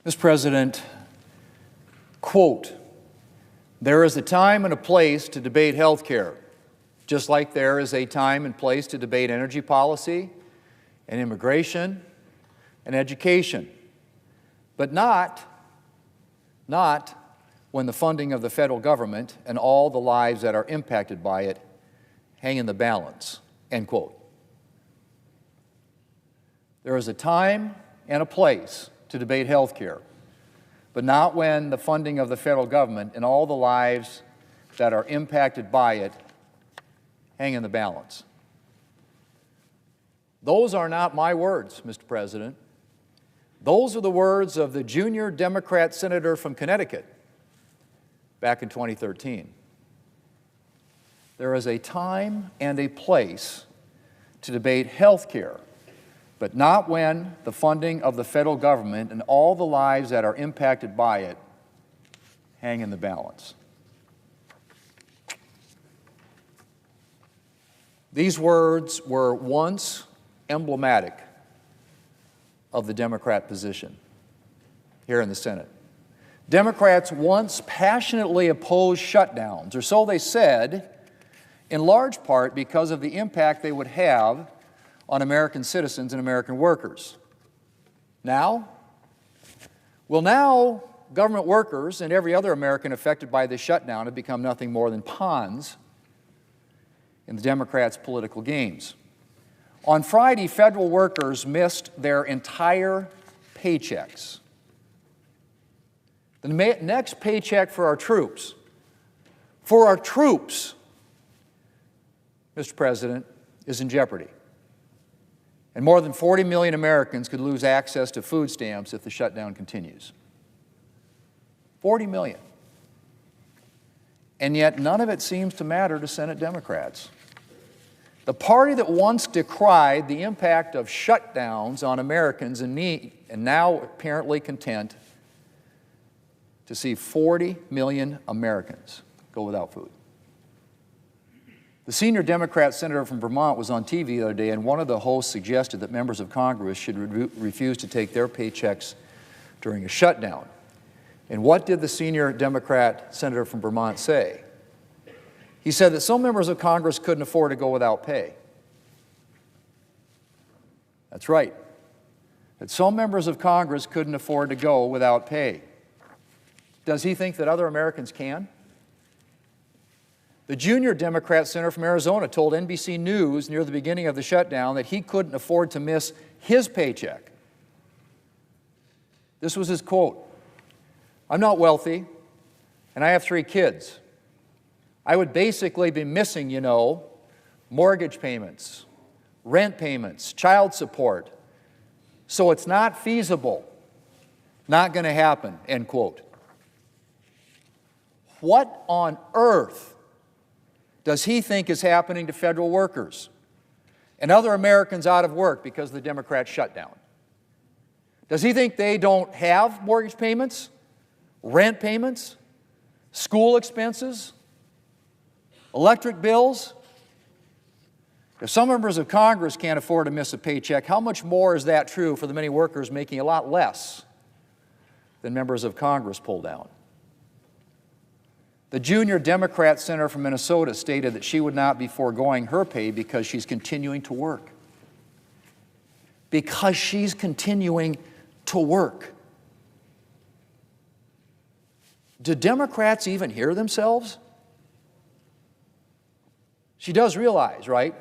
Mr. President, quote, "There is a time and a place to debate health care, just like there is a time and place to debate energy policy and immigration and education, but not when the funding of the federal government and all the lives that are impacted by it hang in the balance," end quote. There is a time and a place to debate health care, but not when the funding of the federal government and all the lives that are impacted by it hang in the balance. Those are not my words, Mr. President. Those are the words of the junior Democrat senator from Connecticut back in 2013. There is a time and a place to debate health care, but not when the funding of the federal government and all the lives that are impacted by it hang in the balance. These words were once emblematic of the Democrat position here in the Senate. Democrats once passionately opposed shutdowns, or so they said, in large part because of the impact they would have on American citizens and American workers. Now? Well, now government workers and every other American affected by this shutdown have become nothing more than pawns in the Democrats' political games. On Friday, federal workers missed their entire paychecks. The next paycheck for our troops, Mr. President, is in jeopardy. And more than 40 million Americans could lose access to food stamps if the shutdown continues. 40 million. And yet none of it seems to matter to Senate Democrats. The party that once decried the impact of shutdowns on Americans in need and now apparently content to see 40 million Americans go without food. The senior Democrat senator from Vermont was on TV the other day, and one of the hosts suggested that members of Congress should refuse to take their paychecks during a shutdown. And what did the senior Democrat senator from Vermont say? He said that some members of Congress couldn't afford to go without pay. That's right. That some members of Congress couldn't afford to go without pay. Does he think that other Americans can? The junior Democrat senator from Arizona told NBC News near the beginning of the shutdown that he couldn't afford to miss his paycheck. This was his quote: "I'm not wealthy, and I have 3 kids. I would basically be missing, mortgage payments, rent payments, child support. So it's not feasible, not going to happen," end quote. What on earth does he think is happening to federal workers and other Americans out of work because of the Democrat shutdown? Does he think they don't have mortgage payments, rent payments, school expenses, electric bills? If some members of Congress can't afford to miss a paycheck, how much more is that true for the many workers making a lot less than members of Congress pull down? The junior Democrat senator from Minnesota stated that she would not be foregoing her pay because she's continuing to work. Because she's continuing to work. Do Democrats even hear themselves? She does realize, right,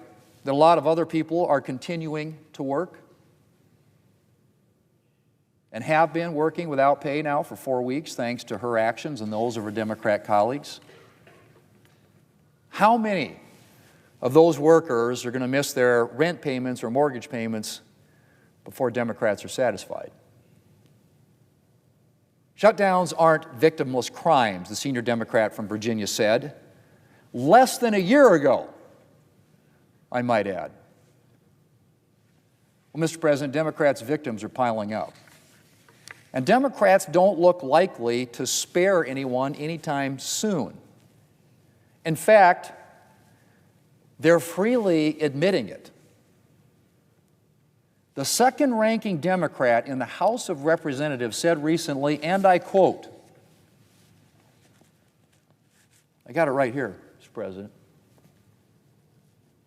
that a lot of other people are continuing to work and have been working without pay now for 4 weeks thanks to her actions and those of her Democrat colleagues. How many of those workers are going to miss their rent payments or mortgage payments before Democrats are satisfied? Shutdowns aren't victimless crimes, the senior Democrat from Virginia said. Less than a year ago, I might add. Well, Mr. President, Democrats' victims are piling up. And Democrats don't look likely to spare anyone anytime soon. In fact, they're freely admitting it. The second-ranking Democrat in the House of Representatives said recently, and I quote, I got it right here, Mr. President.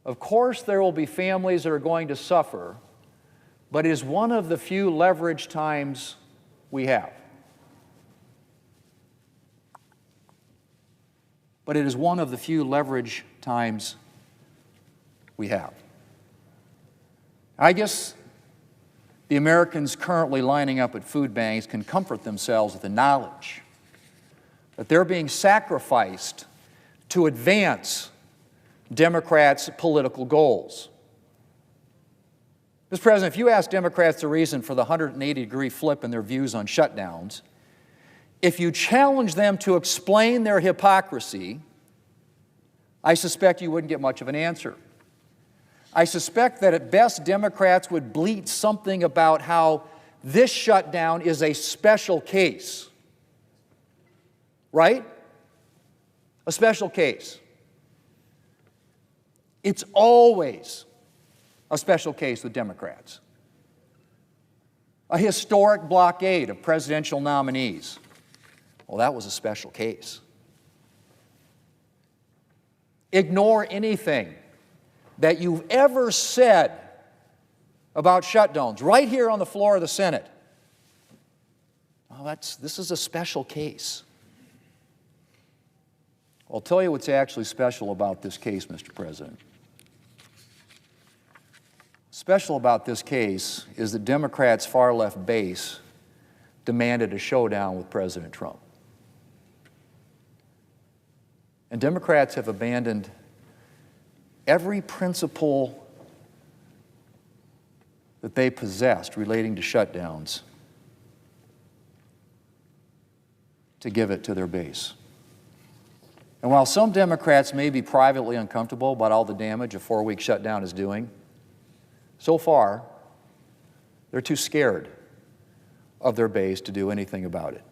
Of course, there will be families that are going to suffer, but it is one of the few leverage times we have. But it is one of the few leverage times we have. I guess the Americans currently lining up at food banks can comfort themselves with the knowledge that they're being sacrificed to advance Democrats' political goals. Mr. President, if you ask Democrats the reason for the 180-degree flip in their views on shutdowns, if you challenge them to explain their hypocrisy, I suspect you wouldn't get much of an answer. I suspect that at best Democrats would bleat something about how this shutdown is a special case. Right? A special case. It's always a special case with Democrats. A historic blockade of presidential nominees. Well, that was a special case. Ignore anything that you've ever said about shutdowns right here on the floor of the Senate. Well, this is a special case. I'll tell you what's actually special about this case, Mr. President. Special about this case is that Democrats' far-left base demanded a showdown with President Trump. And Democrats have abandoned every principle that they possessed relating to shutdowns to give it to their base. And while some Democrats may be privately uncomfortable about all the damage a 4-week shutdown is doing, so far, they're too scared of their base to do anything about it.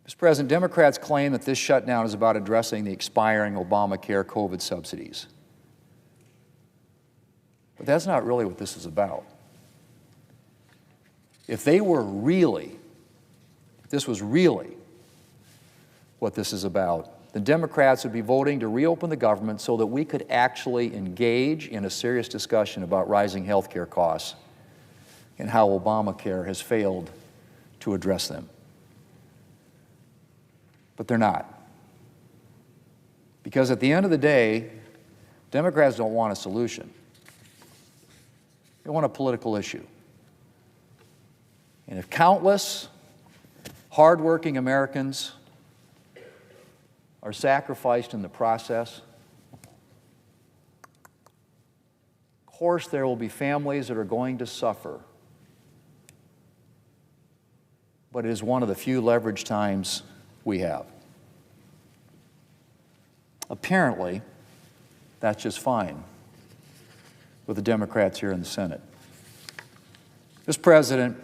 Mr. President, Democrats claim that this shutdown is about addressing the expiring Obamacare COVID subsidies. But that's not really what this is about. If this was really what this is about, the Democrats would be voting to reopen the government so that we could actually engage in a serious discussion about rising health care costs and how Obamacare has failed to address them. But they're not. Because at the end of the day, Democrats don't want a solution. They want a political issue. And if countless hardworking Americans are sacrificed in the process, of course there will be families that are going to suffer. But it is one of the few leverage times we have. Apparently, that's just fine with the Democrats here in the Senate. Mr. President,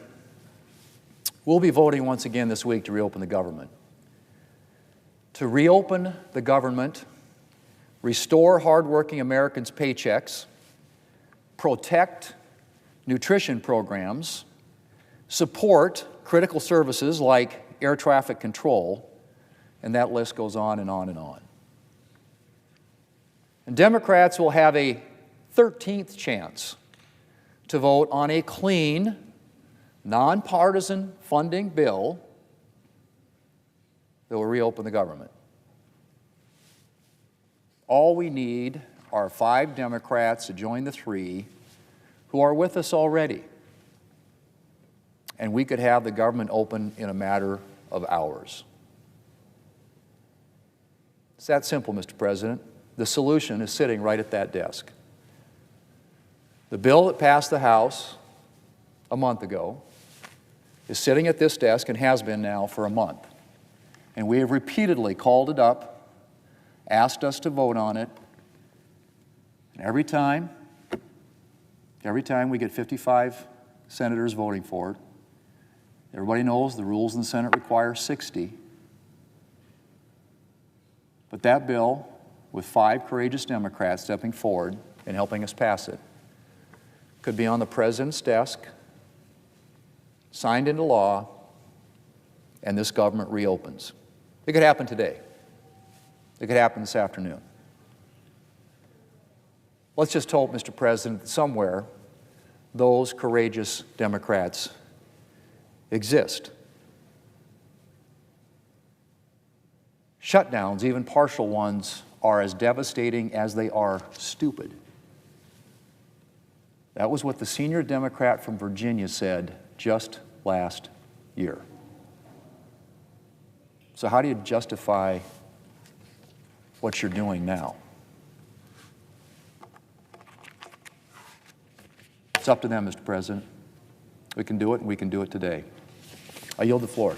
we'll be voting once again this week to reopen the government. To reopen the government, restore hardworking Americans' paychecks, protect nutrition programs, support critical services like air traffic control, and that list goes on and on and on. And Democrats will have a 13th chance to vote on a clean, nonpartisan funding bill that will reopen the government. All we need are 5 Democrats to join the 3 who are with us already. And we could have the government open in a matter of hours. It's that simple, Mr. President. The solution is sitting right at that desk. The bill that passed the House a month ago is sitting at this desk and has been now for a month. And we have repeatedly called it up, asked us to vote on it, and every time we get 55 senators voting for it, everybody knows the rules in the Senate require 60. But that bill, with 5 courageous Democrats stepping forward and helping us pass it, could be on the president's desk, signed into law, and this government reopens. It could happen today. It could happen this afternoon. Let's just hope, Mr. President, that somewhere those courageous Democrats exist. Shutdowns, even partial ones, are as devastating as they are stupid. That was what the senior Democrat from Virginia said just last year. So how do you justify what you're doing now? It's up to them, Mr. President. We can do it, and we can do it today. I yield the floor.